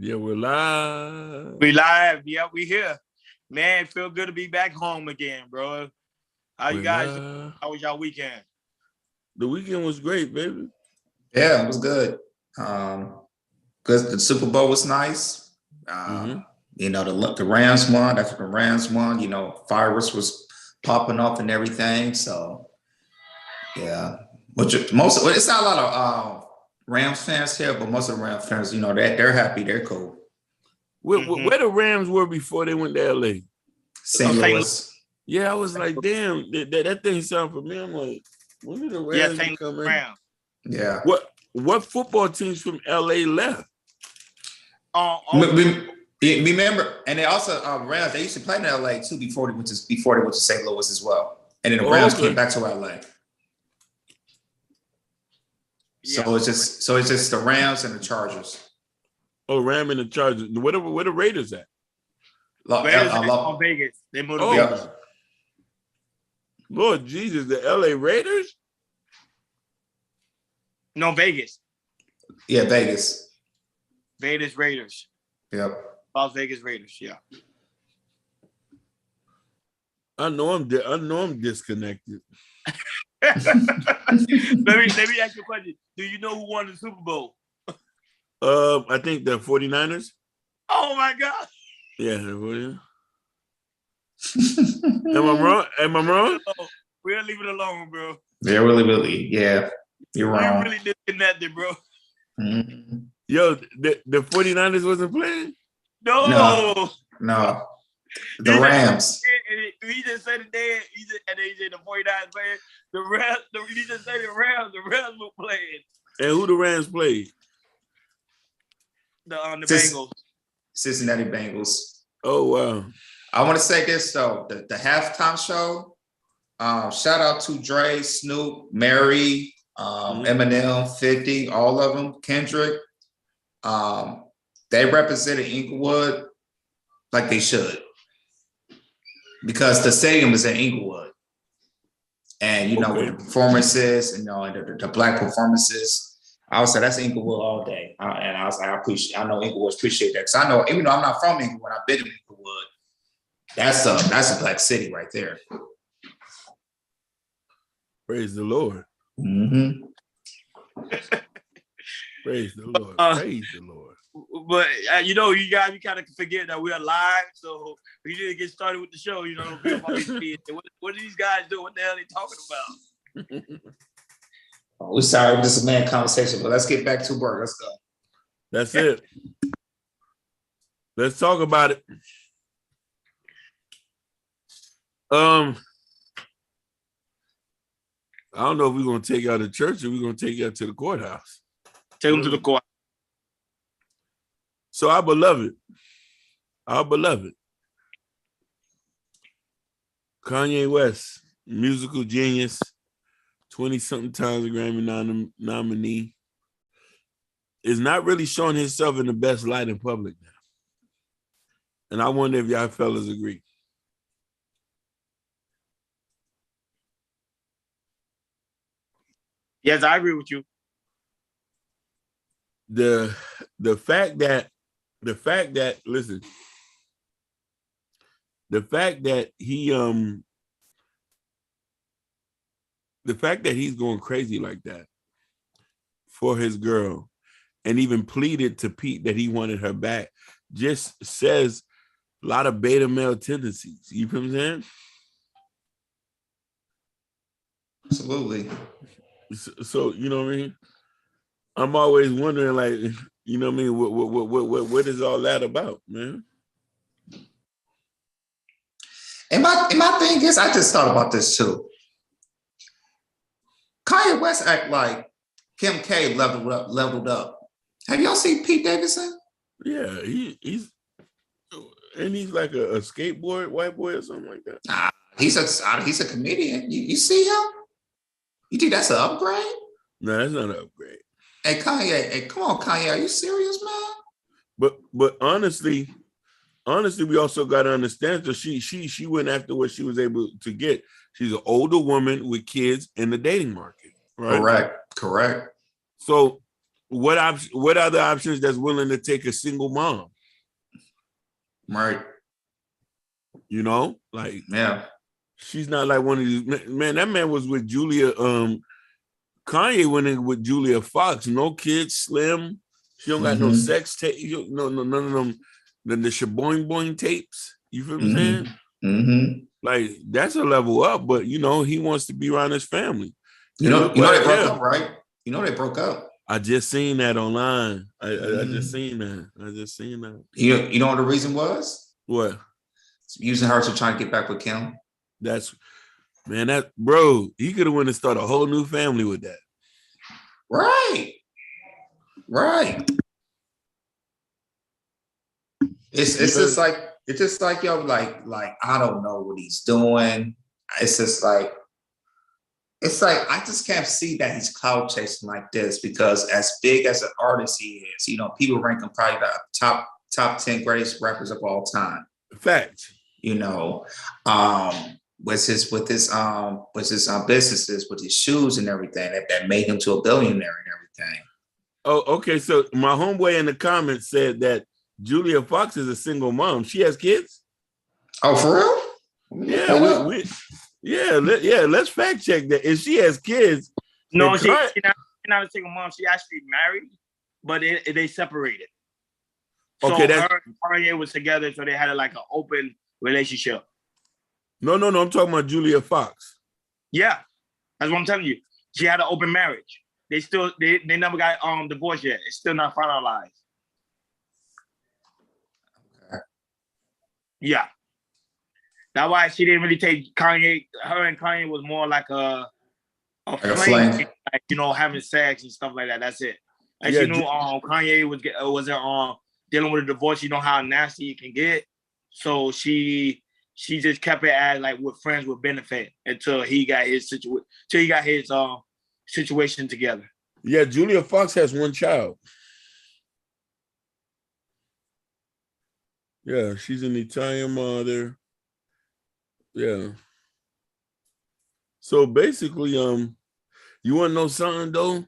Yeah, we're live. We live. Yeah, we here. Man, feel good to be back home again, bro. How you guys doing? How was y'all weekend? The weekend was great, baby. Yeah, it was good. Because the Super Bowl was nice. You know, the Rams won. That's what the Rams won. You know, fireworks was popping off and everything. So, yeah. It's not a lot of Rams fans here, but most of the Rams fans, you know, they're happy. They're cool. Where the Rams were before they went to LA? St. Louis. Yeah, I was like, damn, that thing sound familiar. I'm like, when did the Rams come in? Yeah. What football teams from LA left? Remember, and they also Rams. They used to play in LA too before they went to St. Louis as well, and then the Rams came back to LA. Yeah. So it's just the Rams and the Chargers. Oh, Ram and the Chargers. Where the Raiders at? Raiders in Vegas. They moved to Vegas. Lord Jesus, the LA Raiders? No, Vegas. Yeah, Vegas. Vegas Raiders. Yep. Las Vegas Raiders. Yeah. I know I'm disconnected. let me ask you a question. Do you know who won the Super Bowl? I think the 49ers. Oh my God. Yeah. Am I wrong? We'll leave it alone, bro. Yeah, really. Yeah. You're wrong. We're really disconnected, bro. Mm-hmm. Yo, the 49ers wasn't playing? No. The Rams. He just said it there. And then he said the 49ers playing. The Rams. He just said the Rams. The Rams were playing. And who the Rams played? The Bengals. Cincinnati Bengals. Oh wow. I want to say this though. The halftime show. Shout out to Dre, Snoop, Mary, Eminem, 50, all of them, Kendrick. They represented Inglewood like they should. Because the stadium is in Inglewood. And you know, with the performances, and the black performances, I would say that's Inglewood all day. And I was like, I know Inglewood appreciate that. Because I know, even though I'm not from Inglewood, I've been in Inglewood. That's a black city right there. Praise the Lord. Mm-hmm. Praise the Lord. Praise the Lord. But you know, you guys, you kind of forget that we are live, so we need to get started with the show. You know, what are these guys doing? What the hell are they talking about? We're sorry, this is a man conversation, but let's get back to work. Let's go. That's it. Let's talk about it. I don't know if we're gonna take you out of church or we're gonna take you out to the courthouse. Take them to the court. So our beloved, Kanye West, musical genius, 20-something times a Grammy nominee, is not really showing himself in the best light in public now. And I wonder if y'all fellas agree. Yes, I agree with you. The fact that he's going crazy like that for his girl and even pleaded to Pete that he wanted her back just says a lot of beta male tendencies. You feel what I'm saying? Absolutely. So you know what I mean? I'm always wondering, like, you know what I mean? What is all that about, man? And my thing is, I just thought about this too. Kanye West act like Kim K leveled up. Have y'all seen Pete Davidson? Yeah, he's like a skateboard white boy or something like that. Nah, he's a comedian. You see him? You think that's an upgrade? No, that's not an upgrade. Hey Kanye, come on, Kanye, are you serious, man? But honestly, we also got to understand that she went after what she was able to get. She's an older woman with kids in the dating market, right? Correct. So what other options that's willing to take a single mom? Right. You know, like Yeah. she's not like one of these man. That man was with Julia. Kanye went in with Julia Fox. No kids, slim. She don't got no sex tape. No, none of them. The shaboing boing tapes. You feel what I'm saying? Mm-hmm. Like that's a level up, but you know he wants to be around his family. You know they broke up, right? You know they broke up. I just seen that online. I just seen that. I just seen that. You know what the reason was? What? Using her to try to get back with Kim. That's man. That bro, he could have went and started a whole new family with that. Right. It's just like yo, like I don't know what he's doing. It's like I just can't see that he's cloud chasing like this, because as big as an artist he is, you know, people rank him probably the top 10 greatest rappers of all time. Fact. You know, with his businesses, with his shoes and everything that made him to a billionaire and everything. Oh, okay. So my homeboy in the comments said that Julia Fox is a single mom. She has kids. Oh, for real? Yeah, let's fact check that. If she has kids, no, she's not a single mom. She actually married, but they separated. Okay, so her and Kanye was together, so they had an open relationship. No, I'm talking about Julia Fox. Yeah, that's what I'm telling you. She had an open marriage. They never got divorced yet. It's still not finalized. Okay. Yeah. That's why she didn't really take Kanye. Her and Kanye was more like a flame, like, you know, having sex and stuff like that. That's it. And she knew Kanye wasn't dealing with a divorce. You know how nasty it can get. So she just kept it as like what friends would benefit until he got his situation together. Yeah, Julia Fox has one child. Yeah, she's an Italian mother. Yeah. So basically, you want to know something though?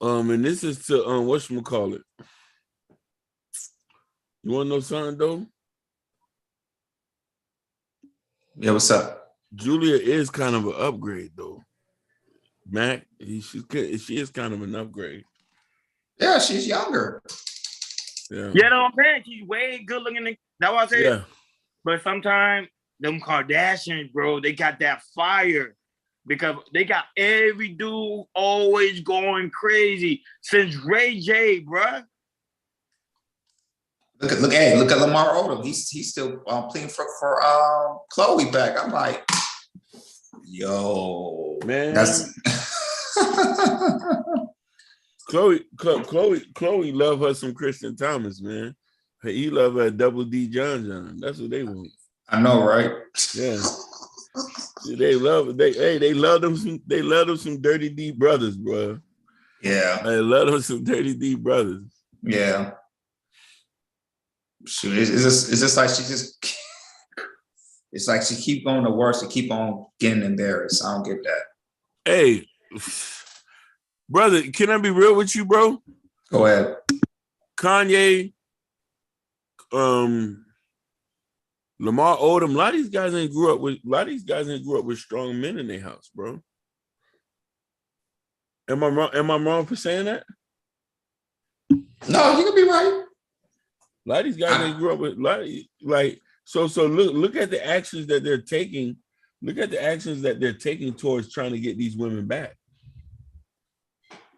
And this is to whatchamacallit. You want to know something though? Yeah, what's up? Julia is kind of an upgrade though. Mac, she is kind of an upgrade. Yeah, she's younger. Yeah. You know what I'm saying? She's way good looking. That's what I said. Yeah. But sometimes them Kardashians, bro, they got that fire because they got every dude always going crazy since Ray J, bro. Look at Lamar Odom. He's still playing for Chloe back. I'm like, yo, man. That's Chloe love her some Christian Thomas, man. He love her Double D John. That's what they want. I know, right? Yeah. They love them some Dirty D brothers, bro. Yeah. They love them some Dirty D brothers. Yeah. Shoot, it's just like it's like she keep going to work, she keep on getting embarrassed. I don't get that. Hey, brother, can I be real with you, bro? Go ahead. Kanye, Lamar Odom, a lot of these guys ain't grew up with strong men in their house, bro. Am I wrong for saying that? No, you can be right. A lot of these guys ain't grew up with so look at the actions that they're taking. Look at the actions that they're taking towards trying to get these women back.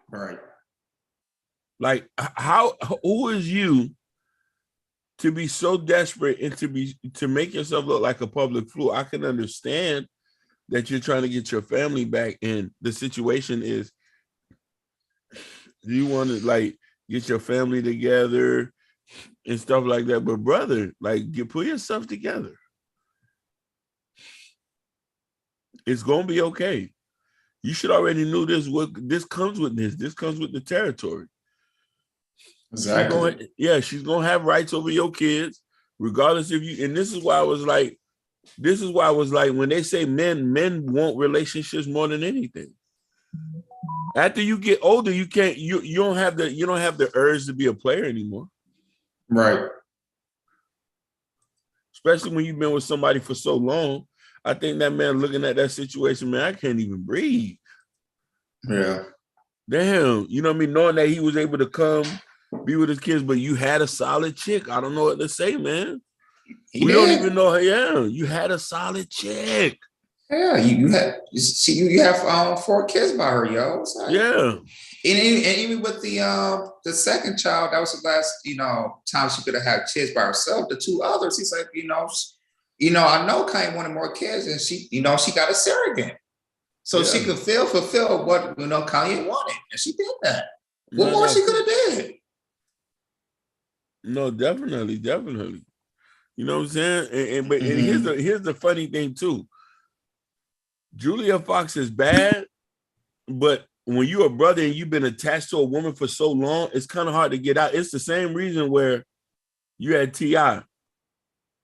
Right. Like who is you to be so desperate and to make yourself look like a public fool? I can understand that you're trying to get your family back, and the situation is you want to like get your family together and stuff like that. But brother, like put yourself together. It's gonna be okay. You should already knew this. What this comes with this. This comes with the territory. Exactly. She's gonna have rights over your kids, regardless if you. And this is why I was like, when they say men want relationships more than anything. After you get older, you can't. You don't have the urge to be a player anymore. Right. Especially when you've been with somebody for so long. I think that man looking at that situation, man, I can't even breathe. Yeah. Damn, you know what I mean? Knowing that he was able to come be with his kids, but you had a solid chick. I don't know what to say, man. We don't even know her. Yeah, you had a solid chick. Yeah, you have 4 kids by her, yo. Like, yeah. And even with the second child, that was the last, time she could have had kids by herself. The 2 others, he's like, I know Kanye wanted more kids, and she got a surrogate. So she could fulfill what Kanye wanted. And she did that. What more she could have did? No, definitely. You know what I'm saying? And here's the funny thing too. Julia Fox is bad, but when you're a brother and you've been attached to a woman for so long, it's kind of hard to get out. It's the same reason where you had T.I.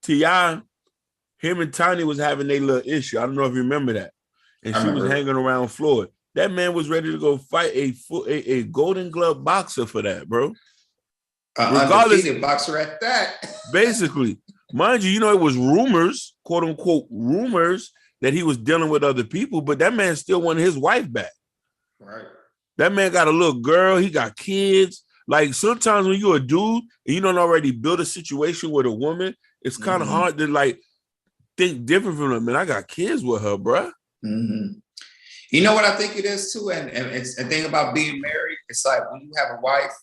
Him and Tiny was having their little issue. I don't know if you remember that. And she was hanging around Floyd. That man was ready to go fight a Golden Glove boxer for that, bro. Undefeated boxer at that. Basically, mind you, it was rumors, quote unquote rumors, that he was dealing with other people, but that man still wanted his wife back. Right. That man got a little girl. He got kids. Like sometimes when you're a dude and you don't already build a situation with a woman, it's kind of hard to like think different from them. Man, I got kids with her, bruh. Mm-hmm. You know what I think it is too, and it's a thing about being married. It's like when you have a wife,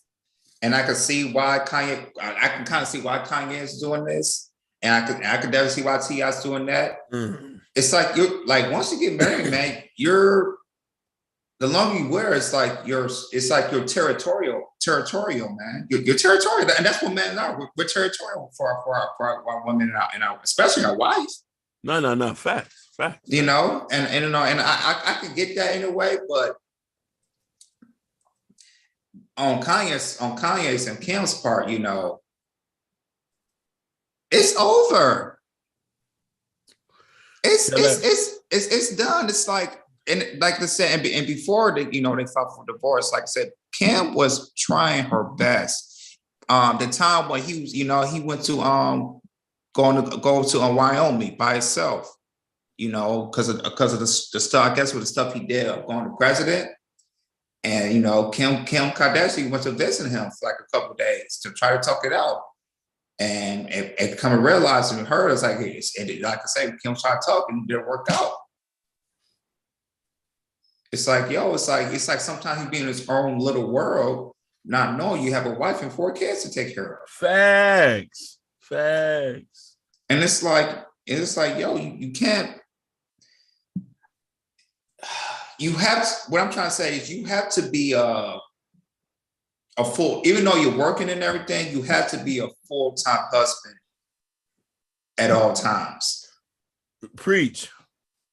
and I can see why Kanye. I can kind of see why Kanye is doing this, and I could definitely see why T.I.'s doing that. It's like you're like once you get married, man, the longer you wear, it's like you're territorial, man. You're territorial, and that's what men are. We're territorial for our women and our especially our wives. No, facts. And I could get that in a way, but on Kanye's and Kim's part, it's over. It's done. It's like, and like I said, and before they filed for divorce, like I said, Kim was trying her best. The time when he was, he went to go to Wyoming by himself, because of the stuff, I guess with the stuff he did of going to president. And Kim Kardashian went to visit him for like a couple of days to try to talk it out. And it come and realize and heard it's like like I say, Kim tried to talk and it didn't work out. It's like, it's like sometimes he be in his own little world, not knowing you have a wife and 4 kids to take care of. Facts. And it's like, you can't. You have what I'm trying to say is you have to be a full, even though you're working and everything, you have to be a full-time husband at all times. Preach.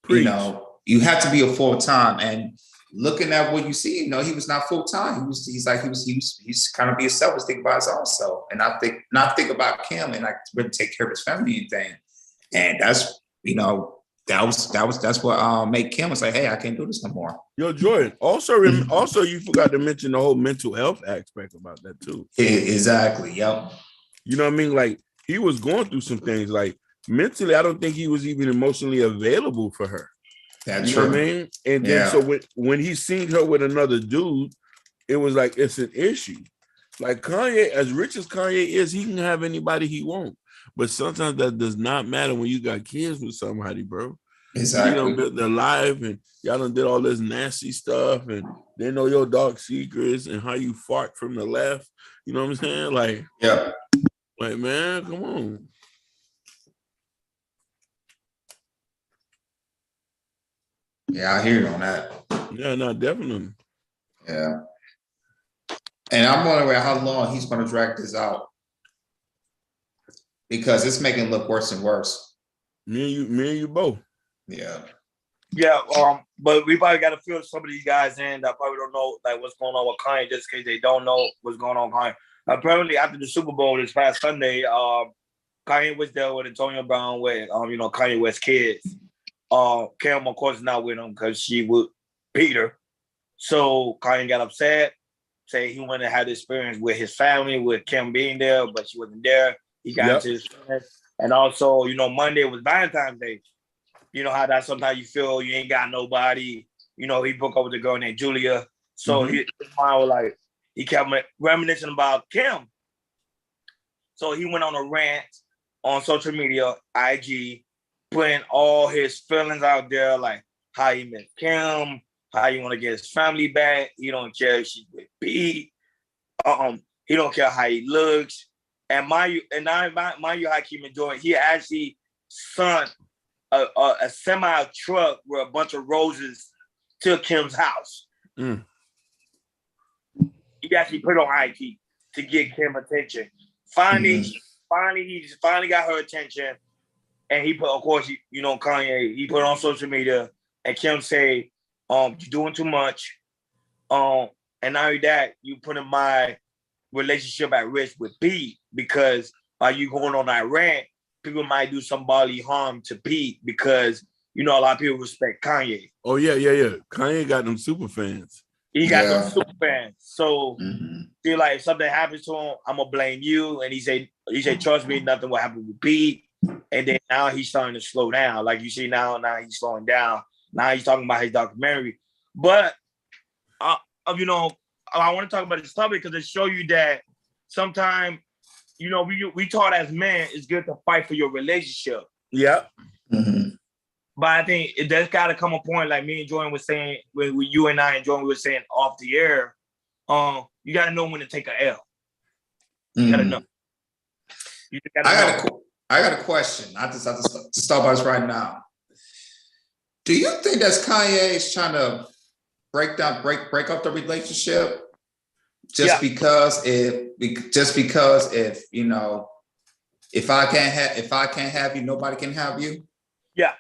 You have to be a full-time, and looking at what you see, he was not full-time. He's kind of be selfish, think about his own self, and not think about Kim and like really take care of his family and thing. And that's that's what made Kim was like, hey, I can't do this no more. Yo, Jordan. Also, you forgot to mention the whole mental health aspect about that too. Exactly. Yep. You know what I mean? Like he was going through some things. Like mentally, I don't think he was even emotionally available for her. That's true. What I mean? And then so when he seen her with another dude, it was like it's an issue. Like Kanye, as rich as Kanye is, he can have anybody he wants. But sometimes that does not matter when you got kids with somebody, bro. Exactly. You done built their life and y'all done did all this nasty stuff and they know your dark secrets and how you fart from the left. You know what I'm saying? Like, yeah. Like, man, come on. Yeah, I hear you on that. Yeah, no, definitely. Yeah. And I'm wondering how long he's going to drag this out. Because it's making it look worse and worse. Me and you both. Yeah. Yeah, but we probably got to fill some of these guys in that probably don't know like what's going on with Kanye, just in case they don't know what's going on with Kanye. Apparently, after the Super Bowl this past Sunday, Kanye was there with Antonio Brown with Kanye West's kids. Kim, of course, not with him because she would Peter. So Kanye got upset, say he wanted to have the experience with his family, with Kim being there, but she wasn't there. He got into his feelings. And also, Monday was Valentine's Day. You know how that sometimes you feel you ain't got nobody. He broke up with a girl named Julia. So his mind was like, he kept reminiscing about Kim. So he went on a rant on social media, IG, putting all his feelings out there, like how he met Kim, how he want to get his family back. He don't care if she's with Pete. He don't care how he looks. And mind you, Hakeem and Jordan, he actually sent a semi truck with a bunch of roses to Kim's house. Mm. He actually put on IG to get Kim attention. Finally, he got her attention, and he put, of course, Kanye. He put on social media, and Kim say, "You're doing too much." And not only that, you putting my relationship at risk with Pete, because by you going on that rant, people might do some bodily harm to Pete, because a lot of people respect Kanye. Oh yeah. Kanye got them super fans. He got them super fans. So feel like if something happens to him, I'm gonna blame you. And he said, trust me, nothing will happen with Pete. And then now he's starting to slow down. Like you see now he's slowing down. Now he's talking about his documentary. But I want to talk about this topic because it show you that sometimes, we taught as men it's good to fight for your relationship. Yeah. But I think there's got to come a point, like me and Jordan was saying, when you and I and Jordan were saying off the air, you got to know when to take an L. You got to know. I got a question. I just have to start by this right now. Do you think that Kanye is trying to break up the relationship because if I can't have you, nobody can have you? Yeah.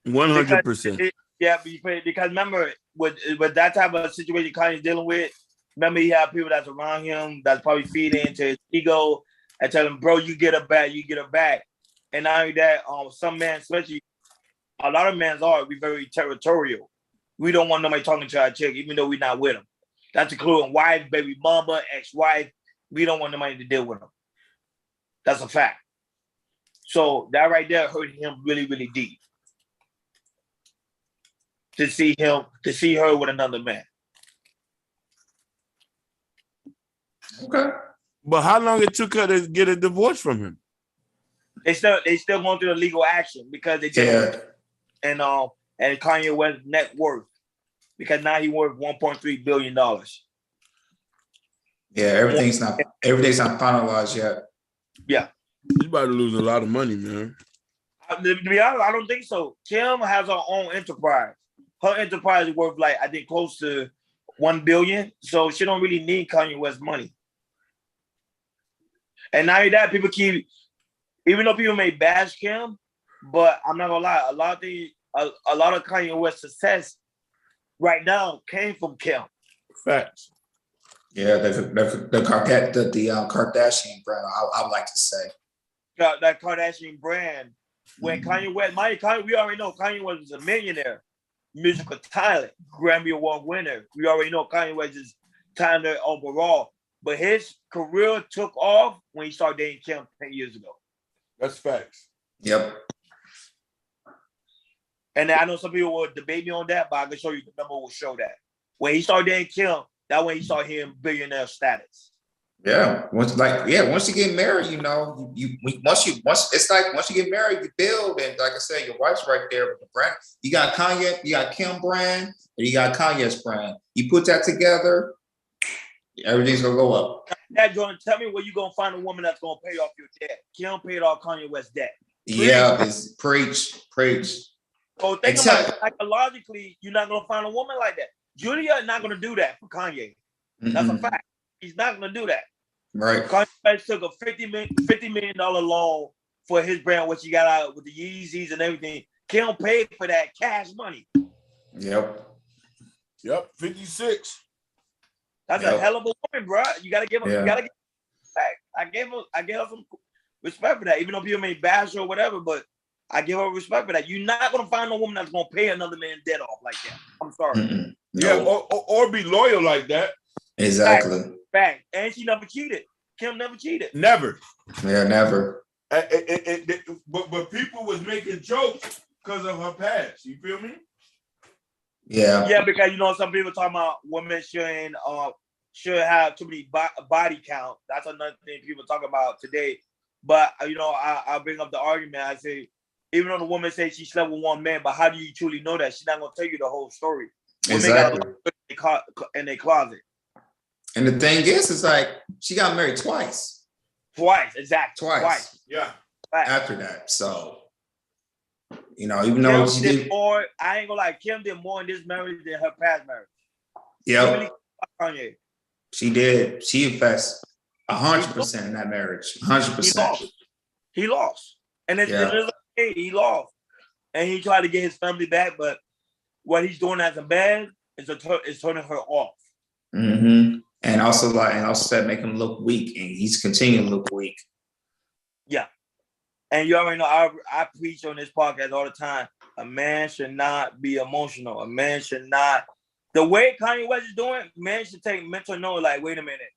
100%. Yeah, because remember, with that type of situation Kanye's dealing with, remember he have people that's around him that's probably feeding into his ego and tell him, bro, you get her back. And not only that, some men, especially a lot of men we very territorial. We don't want nobody talking to our chick, even though we're not with them. That's including wife, baby mama, ex-wife. We don't want nobody to deal with them. That's a fact. So that right there hurt him really, really deep. To see her with another man. Okay. But how long it took her to get a divorce from him? They still going through the legal action because they did and Kanye West's net worth, because now he worth $1.3 billion. Yeah, everything's not finalized yet. Yeah. He's about to lose a lot of money, man. To be honest, I don't think so. Kim has her own enterprise. Her enterprise is worth I think close to $1 billion. So she don't really need Kanye West's money. And now that people even though people may bash Kim, but I'm not gonna lie, a lot of Kanye West's success right now came from Kim. Facts. Yeah, the Kardashian brand, I would like to say. That Kardashian brand. When Kanye West, we already know Kanye West was a millionaire, musical talent, Grammy Award winner. We already know Kanye West is talented overall. But his career took off when he started dating Kim 10 years ago. That's facts. Yep. And I know some people will debate me on that, but I can show you the number will show that. When he started dating Kim, that when he started hearing billionaire status. Yeah. Once you get married, once you get married, you build, and like I said, your wife's right there with the brand. You got Kanye, you got Kim brand, and you got Kanye's brand. You put that together, everything's gonna go up. Now, Jordan, tell me where you gonna find a woman that's gonna pay off your debt. Kim paid off Kanye West's debt. Yeah, it's preach. So think about it, psychologically, you're not gonna find a woman like that. Julia is not gonna do that for Kanye. That's a fact. He's not gonna do that. Right. Kanye West took a $50 million loan for his brand, which he got out with the Yeezys and everything. Kim paid for that cash money. Yep. 56. That's a hell of a woman, bro. You gotta give him. Yeah. You gotta give him respect. I gave her some respect for that, even though people may bash her or whatever. But I give her respect for that. You're not gonna find a woman that's gonna pay another man's debt off like that. I'm sorry. Yeah, or be loyal like that. Exactly. Fact. And she never cheated. Kim never cheated. Never. Yeah, never. But people was making jokes because of her past. You feel me? Yeah. Yeah, because some people talking about women should have too many body count. That's another thing people talk about today. But I bring up the argument. I say, even though the woman says she slept with one man, but how do you truly know that? She's not gonna tell you the whole story. Exactly. In their closet. And the thing is like she got married twice. Exactly. Twice. Yeah. After that, so even though she did more, I ain't gonna lie, Kim did more in this marriage than her past marriage. Yeah. Kanye. She did. She invests 100% in that marriage. 100%. He lost. And it's okay. He lost. And he tried to get his family back, but what he's doing as a man is turning her off. Mm-hmm. And also said make him look weak, and he's continuing to look weak. Yeah. And you already know I preach on this podcast all the time. A man should not be emotional. A man should not. The way Kanye West is doing, man should take mental note. Like, wait a minute,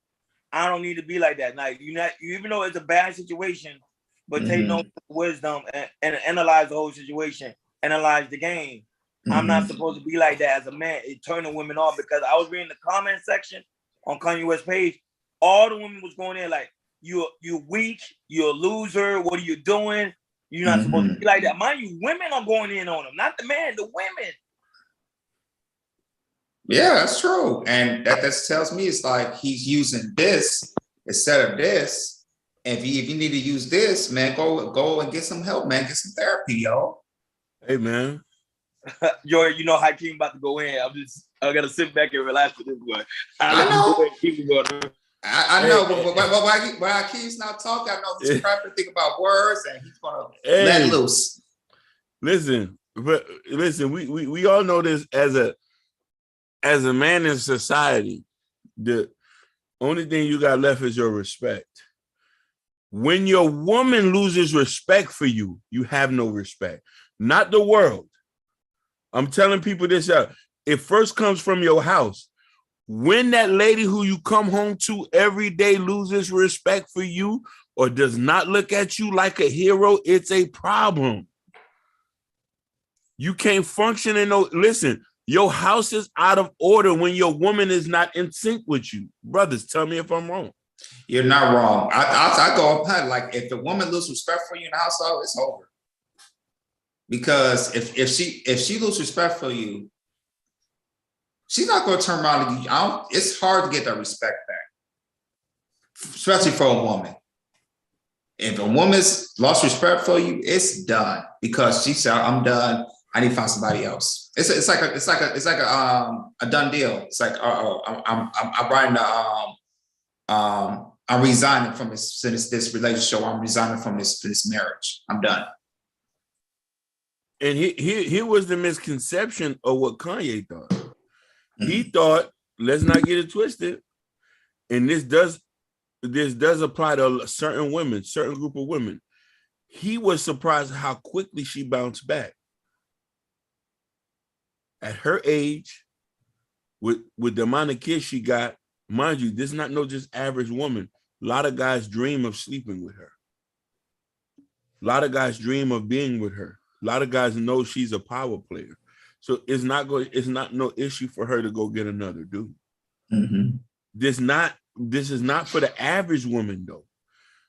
I don't need to be like that. Like, even though it's a bad situation, but take note of wisdom and analyze the whole situation. Analyze the game. I'm not supposed to be like that as a man. It turned the women off because I was reading the comment section on Kanye West's page. All the women was going in like, you're weak, you're a loser, what are you doing? You're not supposed to be like that. Mind you, women are going in on him, not the man, the women. Yeah, that's true. And that tells me it's like he's using this instead of this. And if you need to use this, man, go and get some help, man. Get some therapy, yo. Hey, man. Yo, Hakeem about to go in. I gotta sit back and relax with this one. I know. Keep going. I know, but while Hakeem's not talking, I know he's trying to think about words and he's gonna let loose. Listen, we all know this as a man in society. The only thing you got left is your respect. When your woman loses respect for you, you have no respect. Not the world. I'm telling people this out. It first comes from your house. When that lady who you come home to every day loses respect for you or does not look at you like a hero, it's a problem. You can't function listen, your house is out of order when your woman is not in sync with you. Brothers, tell me if I'm wrong. You're not wrong. I go up like if the woman loses respect for you in the household, it's over. Because if she loses respect for you, she's not going to turn around and it's hard to get that respect back, especially for a woman. If a woman's lost respect for you, it's done because she said, "I'm done. I need to find somebody else." It's like a done deal. It's like I'm writing I'm resigning from this relationship. I'm resigning from this marriage. I'm done. And here was the misconception of what Kanye thought. He thought, let's not get it twisted, and this does apply to certain women, certain group of women. He was surprised how quickly she bounced back. At her age, with the amount of kids she got, mind you, this is not no just average woman. A lot of guys dream of sleeping with her. A lot of guys dream of being with her. A lot of guys know she's a power player. So it's not no issue for her to go get another dude. Mm-hmm. This is not for the average woman though.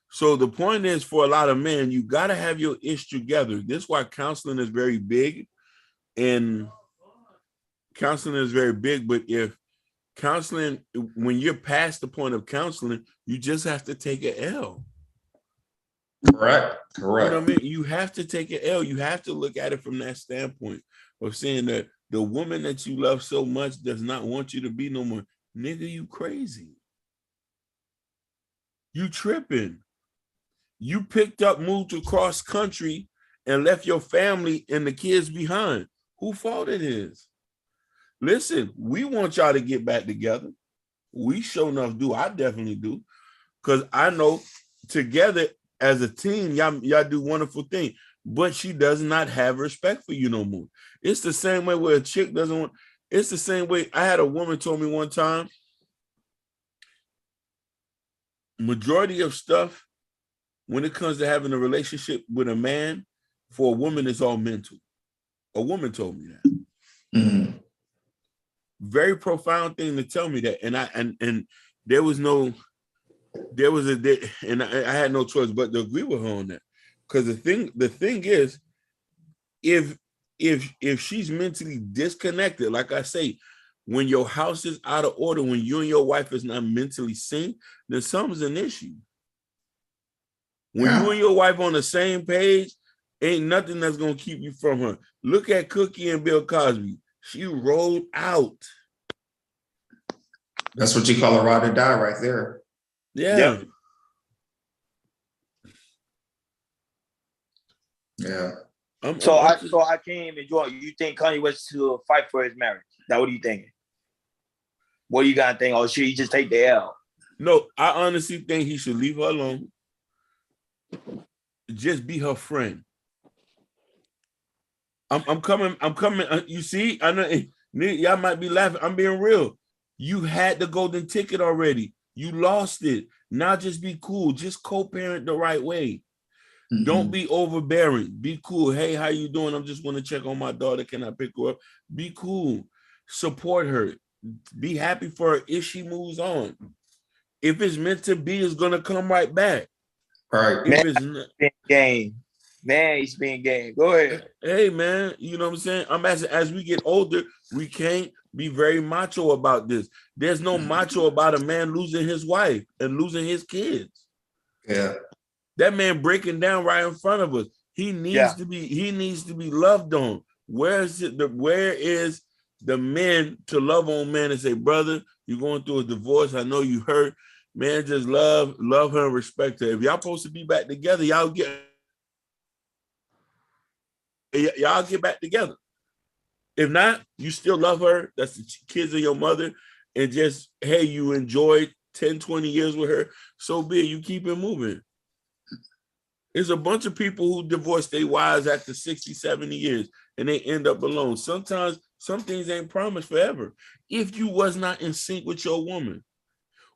So the point is, for a lot of men, you got to have your ish together. This is why counseling is very big. And counseling is very big, but if counseling, when you're past the point of counseling, you just have to take an L. Correct. You know what I mean? You have to take an L. You have to look at it from that standpoint of saying that the woman that you love so much does not want you to be no more. Nigga, you crazy. You tripping. You picked up, moved across country and left your family and the kids behind. Who fault it is? Listen, we want y'all to get back together. We sure enough do. I definitely do. Because I know together as a team, y'all do wonderful things. But she does not have respect for you no more. It's the same way where a chick doesn't want. It's the same way. I had a woman told me one time, majority of stuff when it comes to having a relationship with a man, for a woman, it's all mental. A woman told me that. Mm-hmm. Very profound thing to tell me that. And I had no choice but to agree with her on that. Because the thing is, if she's mentally disconnected, like I say, when your house is out of order, when you and your wife is not mentally synced, then something's an issue. When you and your wife on the same page, ain't nothing that's gonna keep you from her. Look at Cookie and Bill Cosby. She rolled out. That's what you call a ride or die right there. Yeah. Yeah. So I can't even join. You think Kanye West to fight for his marriage? Now, what are you thinking? What do you got to think? Or should he just take the L? No, I honestly think he should leave her alone. Just be her friend. I'm coming. You see, I know y'all might be laughing. I'm being real. You had the golden ticket already. You lost it. Now just be cool. Just co-parent the right way. Mm-hmm. Don't be overbearing. Be cool. Hey, how you doing? I'm just want to check on my daughter. Can I pick her up? Be cool. Support her. Be happy for her if she moves on. If it's meant to be, it's gonna come right back. All right. If it's not, game. Man, he's being game. Go ahead. Hey, man, you know what I'm saying? I'm asking, as we get older, we can't be very macho about this. There's no macho about a man losing his wife and losing his kids. Yeah. That man breaking down right in front of us. He needs to be loved on. Where is the men to love on men and say, brother, you're going through a divorce. I know you hurt. Man, just love her and respect her. If y'all supposed to be back together, y'all get back together. If not, you still love her. That's the kids of your mother. And just, hey, you enjoyed 10, 20 years with her. So be it. You keep it moving. There's a bunch of people who divorce their wives after 60, 70 years and they end up alone. Sometimes some things ain't promised forever. If you was not in sync with your woman,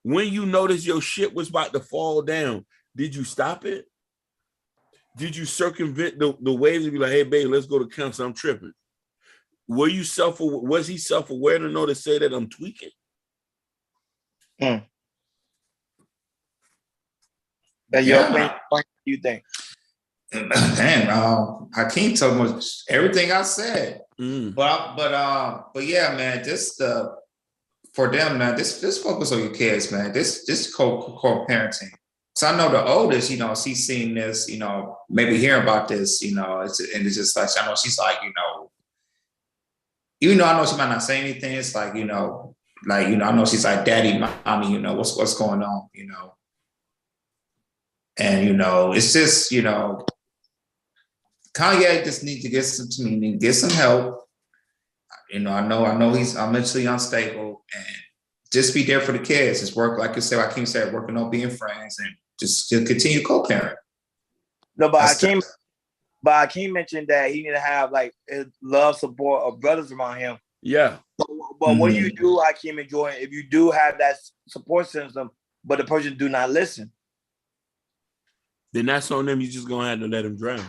when you noticed your shit was about to fall down, did you stop it? Did you circumvent the waves and be like, hey, babe, let's go to council, I'm tripping? Was he self-aware to know to say that I'm tweaking? That your opinion, what do you think? Man, Hakeem told me everything I said. But yeah, man, just for them, man, just focus on your kids, man. This co-parenting. So I know the oldest, you know, she's seen this, you know, maybe hearing about this, you know, it's just like, I know she's like, you know, even though I know she might not say anything, it's like, you know, I know she's like, daddy, mommy, you know, what's going on, you know? And, you know, it's just, you know, Kanye just needs to get some help. You know, I know he's mentally unstable, and just be there for the kids. Just work, like you said, Hakeem said, working on being friends and just continue co-parent. No, but Hakeem mentioned that he need to have like love, support, or brothers around him. Yeah. But what do you do, Hakeem and Jordan, if you do have that support system, but the person do not listen? Then that's on them. You just gonna have to let them drown.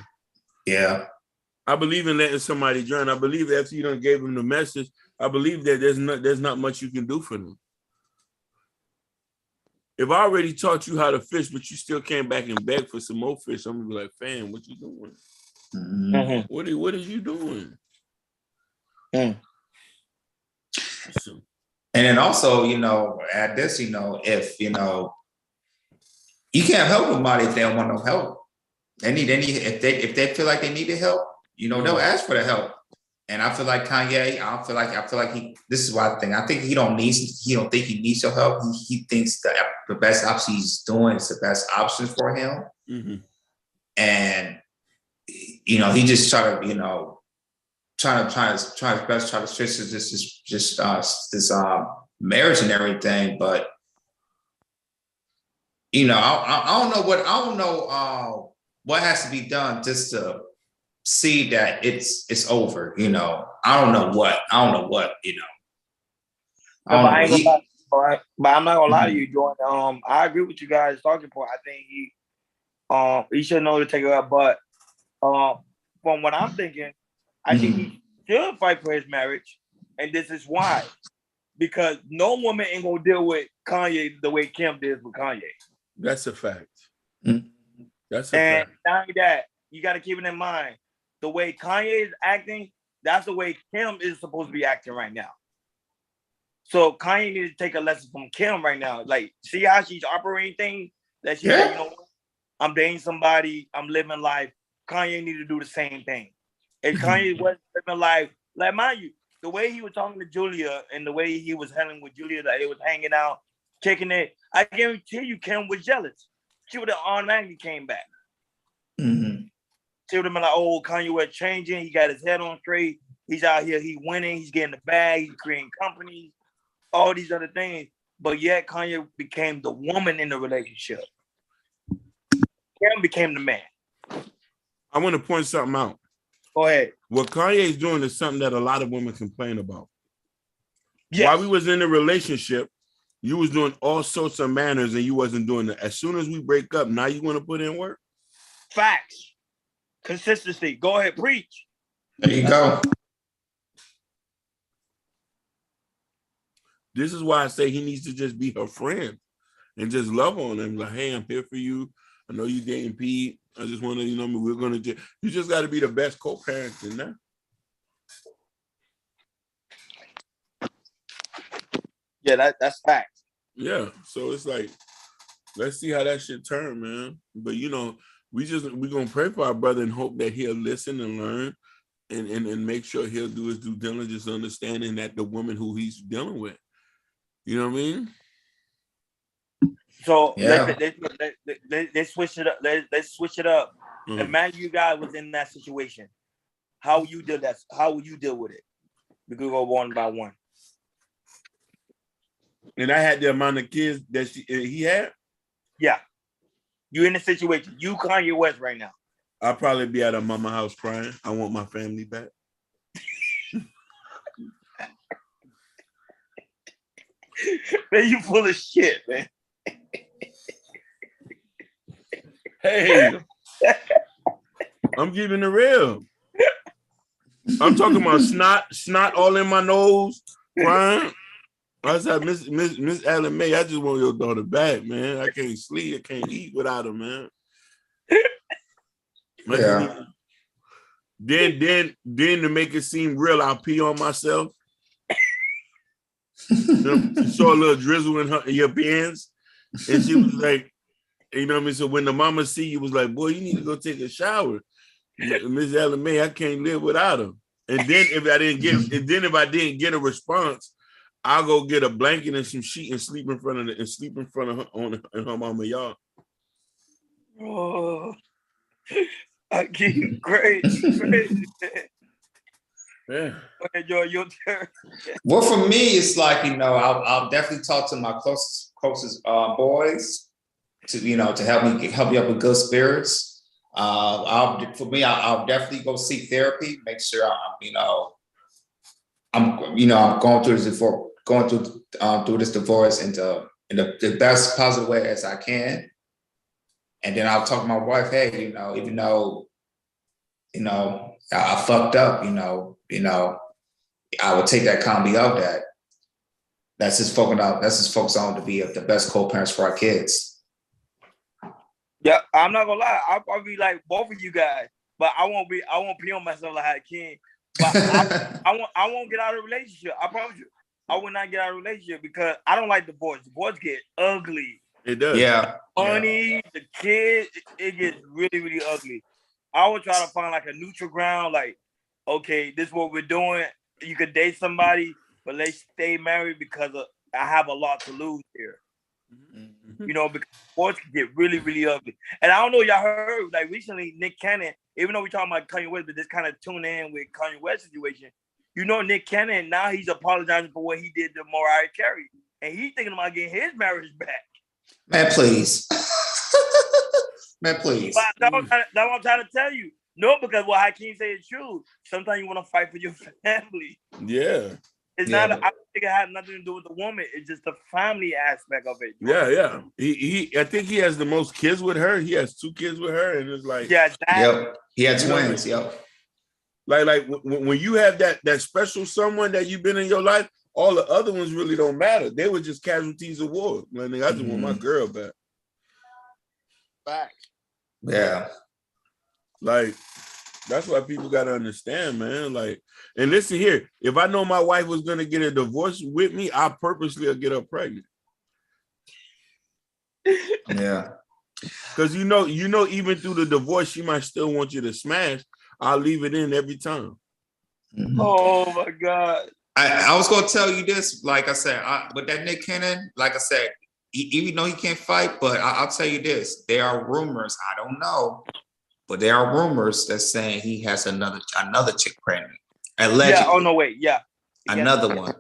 Yeah. I believe in letting somebody drown. I believe that after you done gave them the message, I believe that there's not much you can do for them. If I already taught you how to fish, but you still came back and begged for some more fish, I'm gonna be like, fam, what you doing? Mm-hmm. What are you doing? So. And then also, you know, add this, you know, if you know, you can't help nobody if they don't want no help. If they feel like they need the help, you know, they'll ask for the help. And I feel like Kanye, I feel like this is what I think. I think he don't think he needs your help. He thinks that the best option he's doing is the best option for him. Mm-hmm. And, you know, he just try his best, try to fix this marriage and everything. But, you know, I don't know what has to be done just to see that it's over, you know. I don't know what, you know. I don't know. But I'm not gonna lie to you, Jordan. I agree with you guys talking point. I think he should know to take it up. But from what I'm thinking, I think he should fight for his marriage, and this is why. Because no woman ain't gonna deal with Kanye the way Kim did with Kanye. That's a fact. That's a fact. And not only that, you got to keep it in mind. The way Kanye is acting, that's the way Kim is supposed to be acting right now. So Kanye needs to take a lesson from Kim right now. Like, see how she's operating things? That she said, you know what? I'm dating somebody, I'm living life. Kanye need to do the same thing. If Kanye wasn't living life, like, mind you, the way he was talking to Julia and the way he was handling with Julia, that they was hanging out, kicking it, I guarantee you Kim was jealous. She would have automatically came back. She would have been like, oh, Kanye was changing. He got his head on straight. He's out here. He's winning. He's getting the bag. He's creating companies. All these other things. But yet Kanye became the woman in the relationship. Kim became the man. I want to point something out. Go ahead. What Kanye is doing is something that a lot of women complain about. Yes. While we was in a relationship, you was doing all sorts of manners and you wasn't doing it. As soon as we break up, now you want to put in work? Facts. Consistency. Go ahead, preach. There you go. This is why I say he needs to just be her friend and just love on him. Like, hey, I'm here for you. I know you dating Pete. I just want to, we're going to, you just got to be the best co-parent in that. Yeah, that's facts. Yeah. So it's like, let's see how that shit turn, man. But, we're going to pray for our brother and hope that he'll listen and learn and make sure he'll do his due diligence, understanding that the woman who he's dealing with. You know what I mean? So let's switch it up. Let's switch it up. Imagine you guys was in that situation. How would you deal that? How would you deal with it? We could go one by one. And I had the amount of kids that he had? Yeah. You in a situation. You Kanye West right now. I'll probably be at a mama house crying. I want my family back. Man, you full of shit, man. Hey, I'm giving it real. I'm talking about snot all in my nose, crying. I said, Miss Ellen May, I just want your daughter back, man. I can't sleep, I can't eat without her, man. Yeah. Then to make it seem real, I'll pee on myself. She saw a little drizzle in your pants, and she was like, So when the mama see you, was like, boy, you need to go take a shower. Miss Ellen May, I can't live without her. And then if I didn't get a response, I'll go get a blanket and some sheet and sleep in front of her in her mama yard. Oh, I keep great. Yeah. Okay, Joe, your turn. Well, for me, it's like, I'll definitely talk to my closest boys to help me up with good spirits. I'll definitely go seek therapy. Make sure I'm going through this divorce in the best positive way as I can. And then I'll talk to my wife. Hey, even though I fucked up, I would take that accountability of that. Let's just focus on to be the best co-parents for our kids. Yeah, I'm not gonna lie. I'll probably be like both of you guys, but I won't pee on myself like I can. But I won't get out of a relationship. I promise you. I will not get out of a relationship because I don't like divorce. Divorce get ugly. It does. Yeah. Money, the kids, it gets really, really ugly. I would try to find like a neutral ground, like, okay, this is what we're doing. You could date somebody, but let's stay married because I have a lot to lose here. Mm-hmm. Because sports can get really, really ugly. And I don't know, y'all heard, like recently, Nick Cannon, even though we're talking about Kanye West, but this kind of tune in with Kanye West situation. Nick Cannon, now he's apologizing for what he did to Mariah Carey. And he's thinking about getting his marriage back. Man, please. Man, please. But that's what I'm trying to tell you. No, because what Hakeem said is true. Sometimes you want to fight for your family. Yeah. It's not. think it had nothing to do with the woman. It's just the family aspect of it. Yeah. I think he has the most kids with her. He has 2 kids with her, and it's like, yep, he had twins. Yep. Like when you have that special someone that you've been in your life, all the other ones really don't matter. They were just casualties of war. Like, I just want my girl back. Back. Yeah. Like, that's why people got to understand, man. Like, and listen here, if I know my wife was going to get a divorce with me, I purposely will get her pregnant. Yeah. Because you know, even through the divorce, she might still want you to smash. I'll leave it in every time. Mm-hmm. Oh my God. I was gonna tell you this, like I said, with that Nick Cannon, like I said, even though he can't fight, but I'll tell you this: there are rumors. I don't know, but there are rumors that saying he has another chick pregnant. Allegedly. Yeah. Oh no, wait. Yeah. Another one.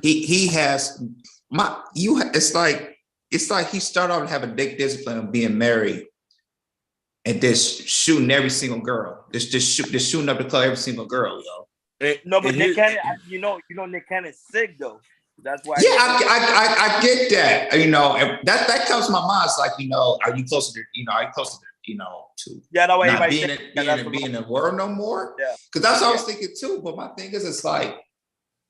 He has my. It's like he started off having dick discipline of being married, and just shooting every single girl. Just shooting up the club every single girl, yo. No, but Nick Cannon, you know, Nick Cannon's sick though. That's why. Yeah, I get that. You know, that comes to my mind. It's like, you know, are you closer to to no way not being in the world no more? Yeah, because that's what I was thinking too. But my thing is, it's like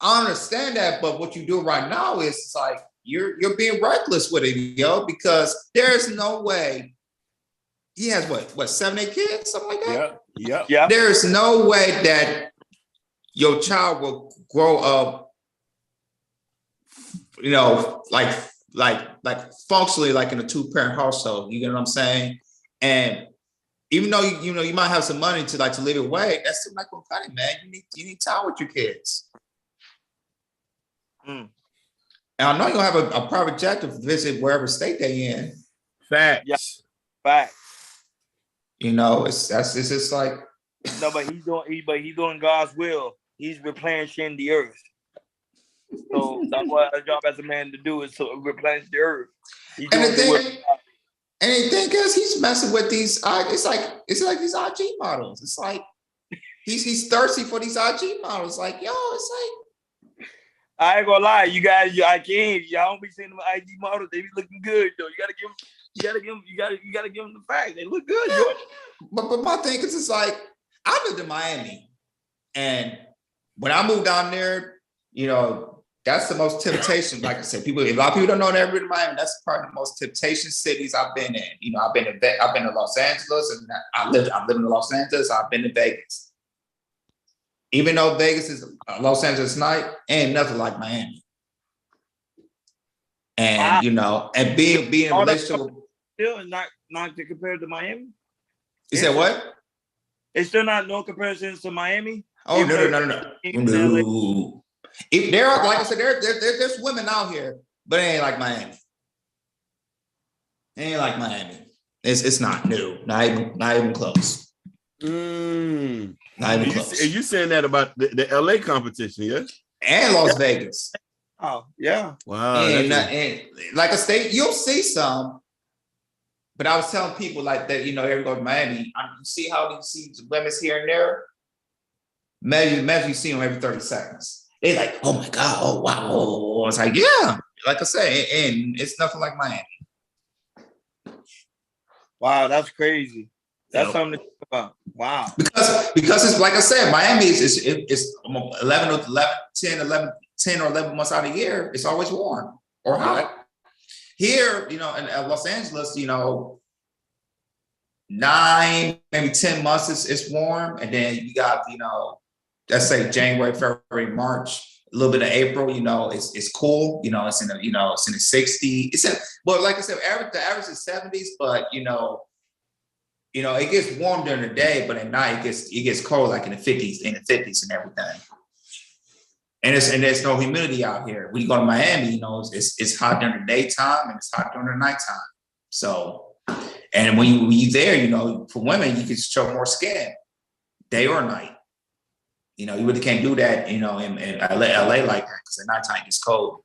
I understand that, but what you do right now is it's like you're being reckless with it, yo, because there's no way. He has what 7, 8 kids, something like that. Yeah. There's no way that your child will grow up, you know, like functionally like in a 2-parent household. You get what I'm saying? And even though you might have some money to live away, that's still not gonna cut it, man. You need time with your kids. And I know you'll have a private jet to visit wherever state they in. Facts. Yeah. Facts. You know, it's just like no, but he's doing God's will. He's replenishing the earth. So that's what our job as a man to do is to replenish the earth. And the thing is, he's messing with these. It's like these IG models. It's like he's thirsty for these IG models. Like, yo, it's like I ain't gonna lie, you guys, y'all don't be seeing them IG models. They be looking good though. You gotta give them the fact. They look good. Yeah. But my thing is, it's like I lived in Miami, and when I moved down there, you know, that's the most temptation. Like I said, a lot of people don't know that I've been in Miami. That's probably the most temptation cities I've been in. You know, I've been to Los Angeles, and I live in Los Angeles. I've been to Vegas. Even though Vegas is Los Angeles night, ain't nothing like Miami. And you know, and being in a relationship with still not compared to Miami. You said what? It's still not no comparisons to Miami. Oh no. If there are, like I said, there's women out here, but it ain't like Miami. It ain't like Miami. It's not new. Not even close. Not even close. Are you saying that about the LA competition, yeah? And Las Vegas. Oh, yeah. Wow. And like I said, you'll see some. But I was telling people like that, you know, every go to Miami, you see how you see women's here and there? Imagine you see them every 30 seconds. They're like, oh my God, oh wow. Oh. It's like, yeah, like I said, and it's nothing like Miami. Wow, that's crazy. That's something to think about. Wow. Because it's like I said, Miami is 10 or 11 months out of the year, it's always warm or hot. Here, you know, in Los Angeles, you know, 9, maybe 10 months it's warm. And then you got, you know, let's say January, February, March, a little bit of April, you know, it's cool. You know, it's in the 60s. Well, like I said, the average is 70s, but you know, it gets warm during the day, but at night it gets cold, like in the 50s and everything. And there's no humidity out here. When you go to Miami, you know, it's hot during the daytime and it's hot during the nighttime. So, and when you're there, you know, for women, you can show more skin, day or night. You know, you really can't do that, you know, in LA like that, because at nighttime it's cold.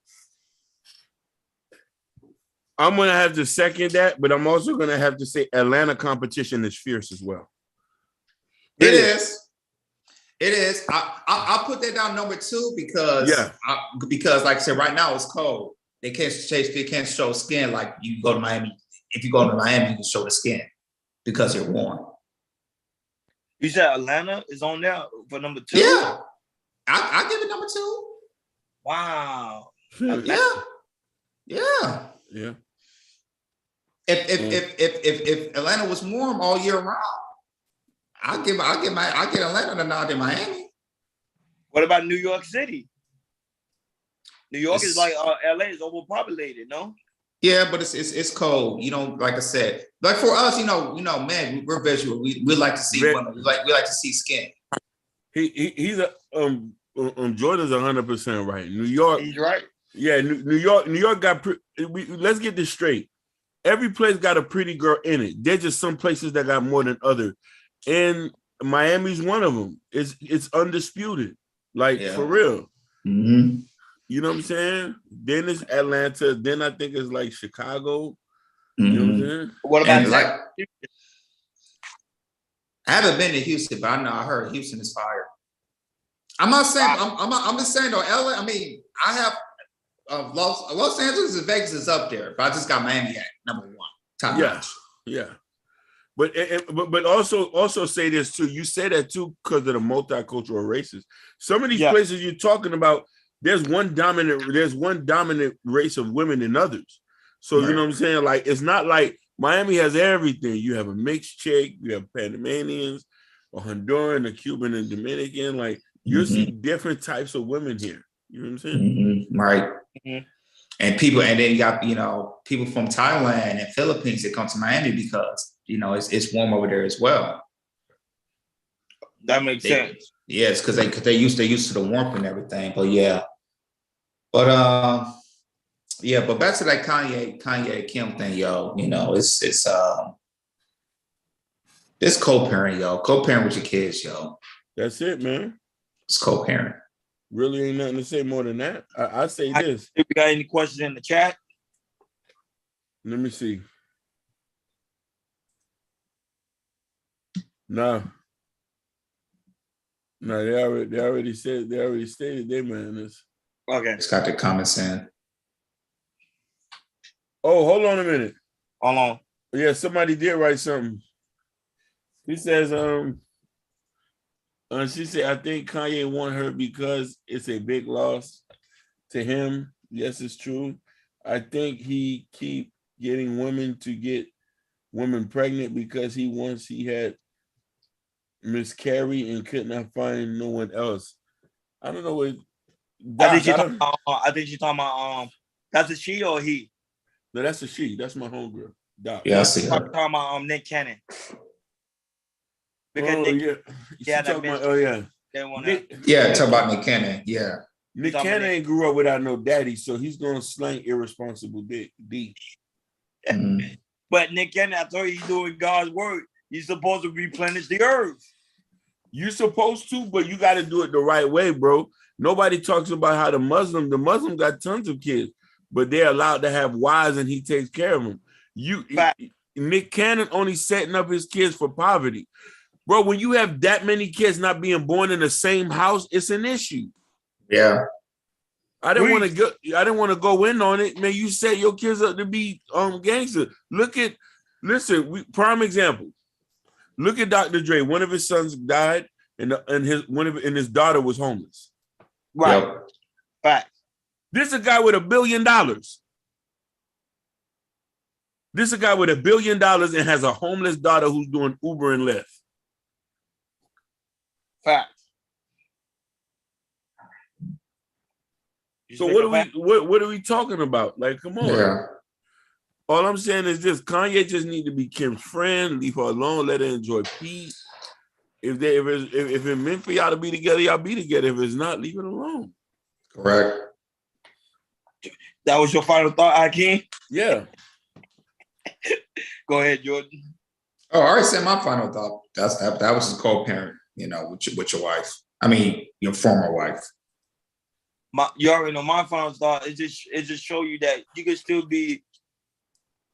I'm gonna have to second that, but I'm also gonna have to say Atlanta competition is fierce as well. It is. It is. I'll put that down number 2 because because like I said, right now it's cold. They can't show skin like you go to Miami. If you go to Miami, you can show the skin because they're warm. You said Atlanta is on there for number 2? Yeah. I give it number 2. Wow. Yeah. If Atlanta was warm all year round, I'll get Atlanta the nod in Miami. What about New York City? New York is like LA is overpopulated, no? Yeah, but it's cold. You know, like I said, like for us, you know, man, we're visual. We like to see women. We like to see skin. He's Jordan's 100% right. New York, he's right. Yeah, New York got. Let's get this straight. Every place got a pretty girl in it. There's just some places that got more than others, and Miami's one of them. It's undisputed, like for real. Mm-hmm. You know what I'm saying? Then it's Atlanta. Then I think it's like Chicago. Mm-hmm. You know what I'm saying? What about like? I haven't been to Houston, but I heard Houston is fire. I'm not saying. I'm just saying though. LA. I mean, I have Los Angeles and Vegas is up there, but I just got Miami at number 1. Top notch. Yeah. But also say this too. You say that too because of the multicultural races. Some of these places you're talking about, there's one dominant race of women than others. So you know what I'm saying? Like it's not like Miami has everything. You have a mixed chick, you have Panamanians, a Honduran, a Cuban, and Dominican. Like you'll see different types of women here. You know what I'm saying? Mm-hmm. Right. Mm-hmm. And then you got people from Thailand and Philippines that come to Miami because it's warm over there as well. That makes sense. Yes, because they used to the warmth and everything. But but back to that Kanye Kim thing, yo. It's co-parent, yo. Co-parent with your kids, yo. That's it, man. It's co-parent. Really ain't nothing to say more than that. I say this. If you got any questions in the chat, let me see. No, they already stated their madness. Okay. It's got the comments in. Oh, hold on a minute. Hold on. Yeah, somebody did write something. He says, she said, I think Kanye want her because it's a big loss to him. Yes, it's true. I think he keep getting women to get women pregnant because he had miscarried and could not find no one else. I don't know what. Doc, I think she's talking about that's a she or he? No, that's a she. That's my homegirl. Doc. Yeah, I see her. I'm talking about Nick Cannon. Because talking about, talk about Nick Cannon. Yeah. Nick Cannon ain't grew up without no daddy, so he's gonna slang irresponsible D. Mm-hmm. But Nick Cannon, I told you, he's doing God's work. He's supposed to replenish the earth. You're supposed to, but you got to do it the right way, bro. Nobody talks about how the Muslim got tons of kids, but they're allowed to have wives and he takes care of them. Nick Cannon only setting up his kids for poverty. Bro, when you have that many kids not being born in the same house, it's an issue. Yeah. I didn't want to go in on it. Man, you set your kids up to be gangsters. Prime example. Look at Dr. Dre. One of his sons died, and his daughter was homeless. Right. Yep. Fact. This is a guy with $1 billion. This is a guy with $1 billion and has a homeless daughter who's doing Uber and Lyft. Fact. So what are we talking about? Like, come on. Yeah. All I'm saying is this: Kanye just need to be Kim's friend. Leave her alone. Let her enjoy peace. If it meant for y'all to be together, y'all be together. If it's not, leave it alone. Correct. That was your final thought, Hakeem? Yeah. Go ahead, Jordan. Oh, I already said my final thought. That was a co-parent, with your wife. I mean, your former wife. You already know my final thought. It just show you that you can still be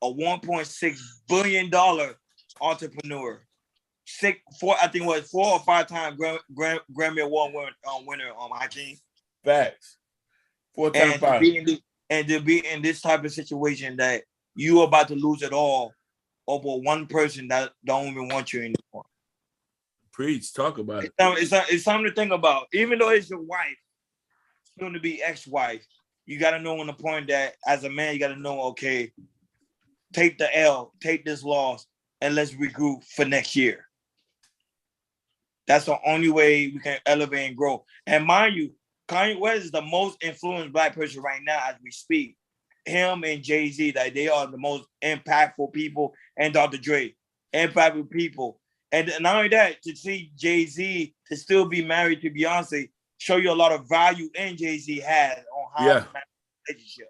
a $1.6 billion entrepreneur. I think it was 4 or 5 time Grammy Award winner Hakeem. Facts. 4 times 5. To be in this type of situation that you are about to lose it all over one person that don't even want you anymore. Preach, talk about it. It's something to think about. Even though it's your wife, soon to be ex-wife, you got to know on the point that as a man, you got to know, okay, take the L, take this loss, and let's regroup for next year. That's the only way we can elevate and grow. And mind you, Kanye West is the most influenced Black person right now as we speak. Him and Jay-Z, that they are the most impactful people, and Dr. Dre, impactful people. And not only that, to see Jay-Z to still be married to Beyonce show you a lot of value in Jay-Z has on how to manage the relationship.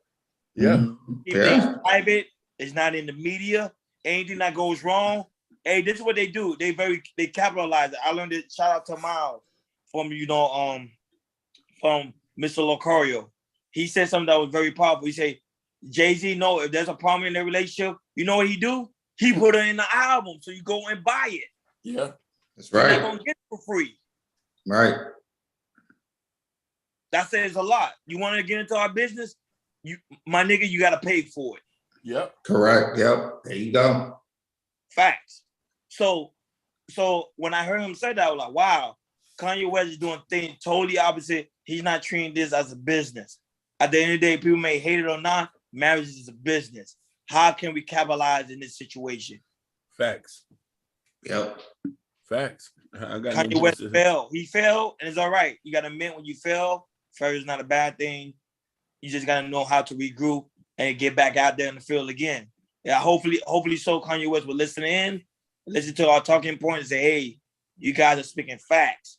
Yeah. Keep things private. It's not in the media. Anything that goes wrong, hey, this is what they do. They capitalize it. I learned it. Shout out to Miles from from Mr. Locario. He said something that was very powerful. He said, Jay-Z know if there's a problem in their relationship, you know what he do? He put it in the album, so you go and buy it. Yeah, that's right. You're not gonna get it for free. Right. That says a lot. You want to get into our business, my nigga, you got to pay for it. Yep. Correct. Yep. There you go. Facts. So when I heard him say that, I was like, wow, Kanye West is doing things totally opposite. He's not treating this as a business. At the end of the day, people may hate it or not, marriage is a business. How can we capitalize in this situation? Facts. Yep. Facts. Kanye West failed. He failed, and it's all right. You got to admit when you fail. Failure is not a bad thing. You just got to know how to regroup and get back out there in the field again. Yeah, hopefully so Kanye West will listen to our talking points and say, hey, you guys are speaking facts.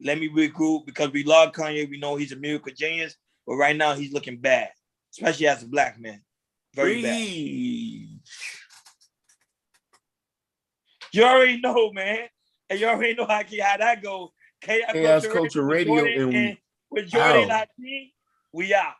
Let me regroup because we love Kanye. We know he's a musical genius, but right now he's looking bad, especially as a Black man. Very bad. You already know, man. And you already know how that goes. Chaos Culture Radio. With Jordan and Hakeem, we out.